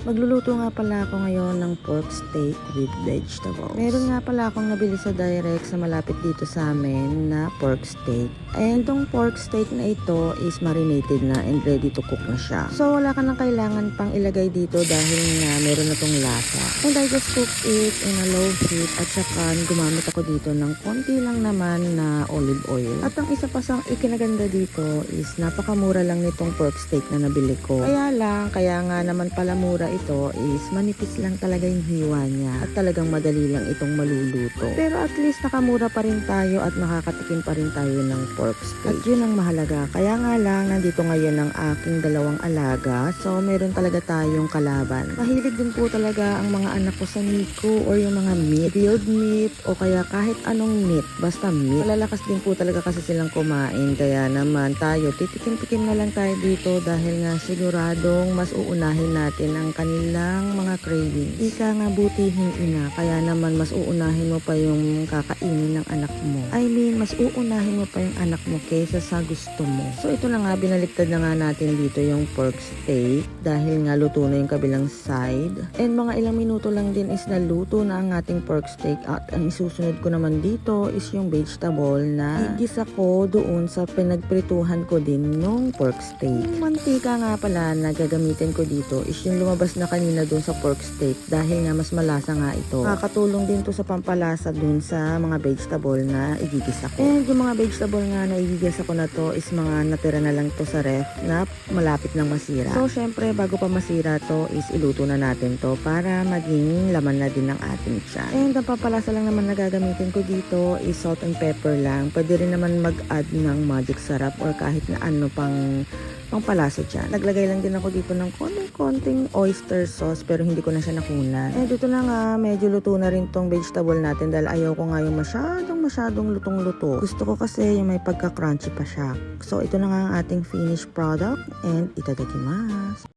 Magluluto nga pala ako ngayon ng pork steak with vegetables. Meron nga pala akong nabili sa Direct sa malapit dito sa amin na pork steak. And itong pork steak na ito is marinated na and ready to cook na siya. So wala ka nang kailangan pang ilagay dito dahil nga meron na tong lasa. And I just cooked it in a low heat at saka gumamit ako dito ng konti lang naman na olive oil. At ang isa pa sa ikinaganda dito is napakamura lang nitong pork steak na nabili ko. Kaya nga naman pala mura ito is manipis lang talaga yung hiwa niya at talagang madali lang itong maluluto. Pero at least nakamura pa rin tayo at makakatikim pa rin tayo ng pork steak. At yun ang mahalaga. Kaya nga lang nandito ngayon ang aking dalawang alaga, so meron talaga tayong kalaban. Mahilig din po talaga ang mga anak ko sa Nico or yung mga meat, grilled meat o kaya kahit anong meat, basta meat. Malalakas din po talaga kasi silang kumain, kaya naman tayo titikim-tikim na lang tayo dito dahil nga siguradong mas uunahin natin ang kanilang mga cravings. Ika nga butihin ina, kaya naman mas uunahin mo pa yung kakainin ng anak mo. I mean, mas uunahin mo pa yung anak mo kaysa sa gusto mo. So ito na nga, binaliktad na nga natin dito yung pork steak dahil nga luto na yung kabilang side. And mga ilang minuto lang din is naluto na ang ating pork steak at ang isusunod ko naman dito is yung vegetable na igisa ko doon sa pinagprituhan ko din nung pork steak. Yung mantika nga pala na gagamitin ko dito is yung lumabas na kanina doon sa pork steak dahil nga mas malasa nga ito. Makakatulong din to sa pampalasa doon sa mga vegetable na igigisa ko. And yung mga vegetable nga na igigisa ko na to is mga natira na lang to sa ref na malapit nang masira. So syempre bago pa masira to is iluto na natin to para maging laman na din ng ating tiyan. And ang pampalasa lang naman na gagamitin ko dito is salt and pepper lang. Pwede rin naman mag-add ng magic sarap or kahit na ano pang palasa dyan. Naglagay lang din ako dito ng konting oyster sauce pero hindi ko na siya nakunan. Eh dito na nga, medyo luto na rin tong vegetable natin dahil ayaw ko nga yung masyadong lutong-luto. Gusto ko kasi yung may pagka-crunchy pa siya. So ito na nga ang ating finished product and itadakimasu.